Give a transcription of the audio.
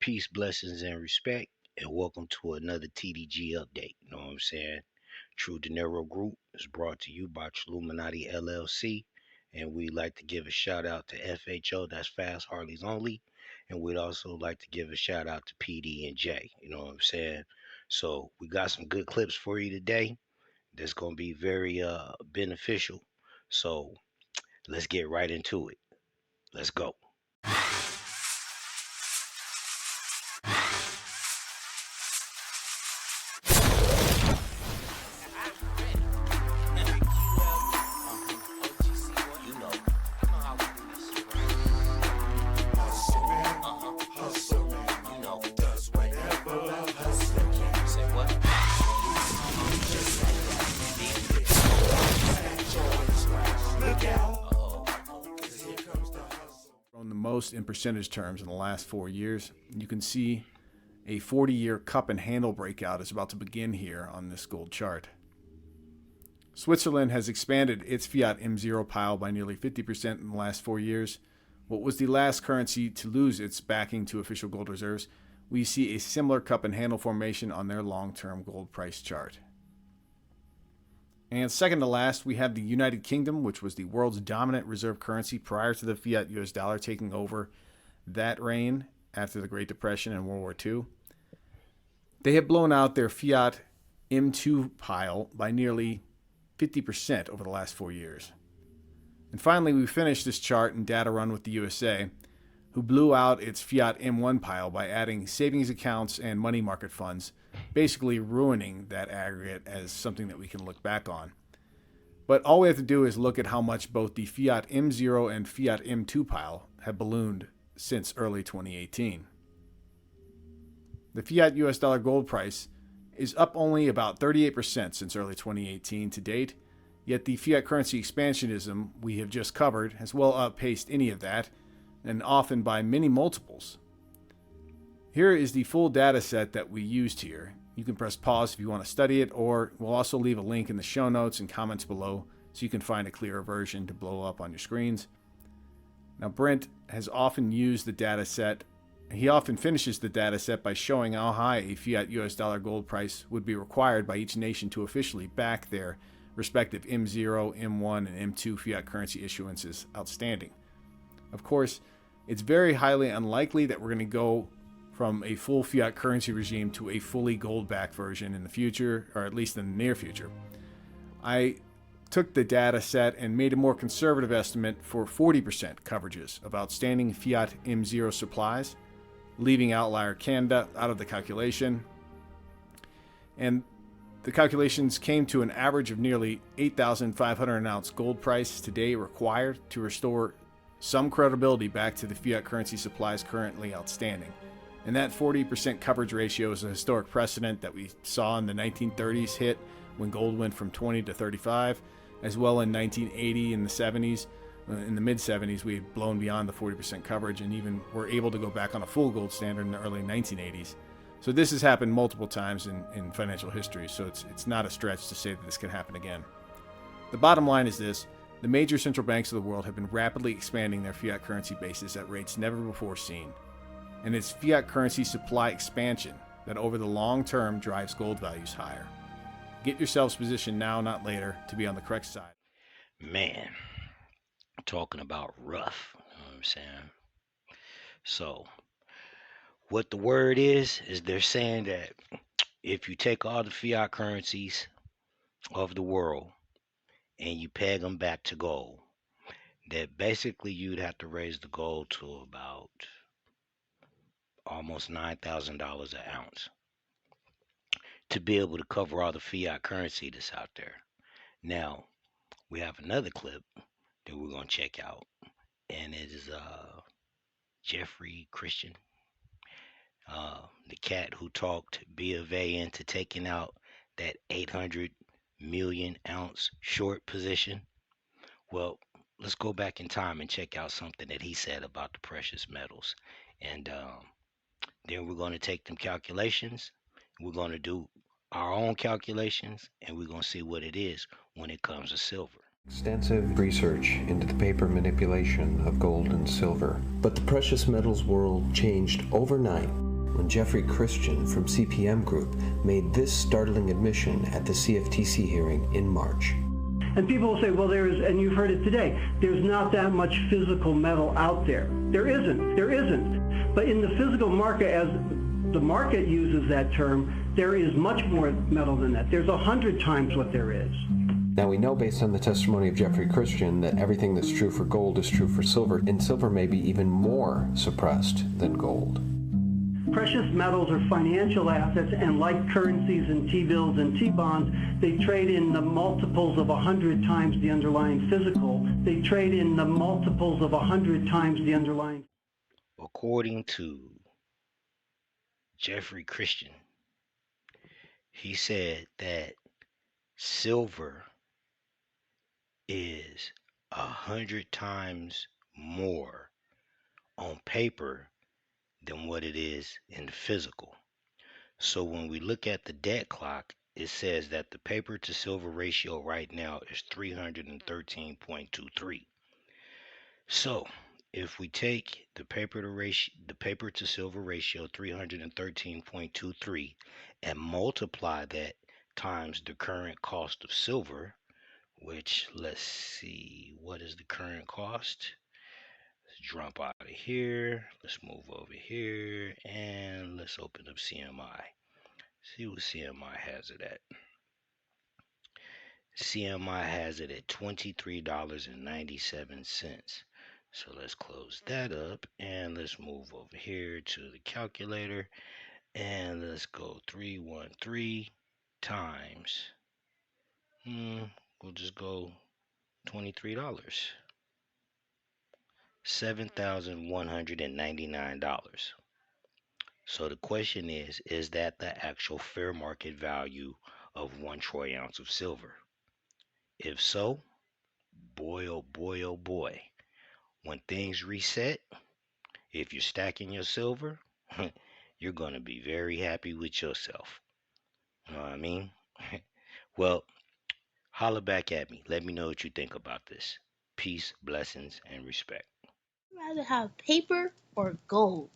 peace, blessings, and respect, and welcome to another TDG update. You know what I'm saying? True Dinero Group is brought to you by Illuminati LLC, and we'd like to give a shout out to FHO, that's Fast Harleys Only, and we'd also like to give a shout out to PD&J. You know what I'm saying? So we got some good clips for you today. That's gonna be very beneficial. So let's get right into it. Let's go. Grown the most in percentage terms in the last 4 years. You can see a 40-year cup and handle breakout is about to begin here on this gold chart. Switzerland has expanded its Fiat M0 pile by nearly 50% in the last 4 years. What was the last currency to lose its backing to official gold reserves? We see a similar cup and handle formation on their long-term gold price chart. And second to last, we have the United Kingdom, which was the world's dominant reserve currency prior to the fiat US dollar taking over that reign after the Great Depression and World War II. They have blown out their fiat M2 pile by nearly 50% over the last 4 years. And finally, we finished this chart in data run with the USA, who blew out its fiat M1 pile by adding savings accounts and money market funds, basically ruining that aggregate as something that we can look back on. But all we have to do is look at how much both the Fiat M0 and Fiat M2 pile have ballooned since early 2018. The Fiat US dollar gold price is up only about 38% since early 2018 to date, yet the fiat currency expansionism we have just covered has well outpaced any of that, and often by many multiples. Here is the full data set that we used here. You can press pause if you want to study it, or we'll also leave a link in the show notes and comments below so you can find a clearer version to blow up on your screens. Now, Brent has often used the data set. He often finishes the data set by showing how high a fiat US dollar gold price would be required by each nation to officially back their respective M0, M1, and M2 fiat currency issuances outstanding. Of course, it's very highly unlikely that we're going to go from a full fiat currency regime to a fully gold-backed version in the future, or at least in the near future. I took the data set and made a more conservative estimate for 40% coverages of outstanding Fiat M0 supplies, leaving outlier Canada out of the calculation. And the calculations came to an average of nearly $8,500 an ounce gold price today required to restore some credibility back to the fiat currency supplies currently outstanding. And that 40% coverage ratio is a historic precedent that we saw in the 1930s hit when gold went from 20 to 35, as well in 1980 in the 70s. In the mid-70s, we had blown beyond the 40% coverage and even were able to go back on a full gold standard in the early 1980s. So this has happened multiple times in financial history, so it's not a stretch to say that this could happen again. The bottom line is this: the major central banks of the world have been rapidly expanding their fiat currency bases at rates never before seen. And it's fiat currency supply expansion that over the long term drives gold values higher. Get yourselves positioned now, not later, to be on the correct side. Man, talking about rough, you know what I'm saying? So, what the word is they're saying that if you take all the fiat currencies of the world and you peg them back to gold, that basically you'd have to raise the gold to about almost $9,000 an ounce to be able to cover all the fiat currency that's out there. Now, we have another clip that we're going to check out, and it is Jeffrey Christian, the cat who talked B of A into taking out that 800 million ounce short position. Well, let's go back in time and check out something that he said about the precious metals. And then we're going to take them calculations. We're going to do our own calculations, and we're going to see what it is when it comes to silver. Extensive research into the paper manipulation of gold and silver. But the precious metals world changed overnight when Jeffrey Christian from CPM Group made this startling admission at the CFTC hearing in March. And people will say, well, and you've heard it today, there's not that much physical metal out there. There isn't. But in the physical market, as the market uses that term, there is much more metal than that. There's 100 times what there is. Now we know based on the testimony of Jeffrey Christian that everything that's true for gold is true for silver, and silver may be even more suppressed than gold. Precious metals are financial assets, and like currencies and T-bills and T-bonds, they trade in the multiples of 100 times the underlying physical. They trade in the multiples of 100 times the underlying. According to Jeffrey Christian, he said that silver is 100 times more on paper than what it is in the physical. So when we look at the debt clock, it says that the paper to silver ratio right now is 313.23. So if we take the paper to silver ratio 313.23 and multiply that times the current cost of silver, which, let's see, what is the current cost? Let's jump out of here. Let's move over here and let's open up CMI. See what CMI has it at. CMI has it at $23.97. So let's close that up and let's move over here to the calculator and let's go 313 times. We'll just go $23. $7,199. So the question is that the actual fair market value of 1 troy ounce of silver? If so, boy, oh boy, oh boy, when things reset, if you're stacking your silver, you're going to be very happy with yourself. You know what I mean? Well, holler back at me. Let me know what you think about this. Peace, blessings, and respect. Rather have paper or gold?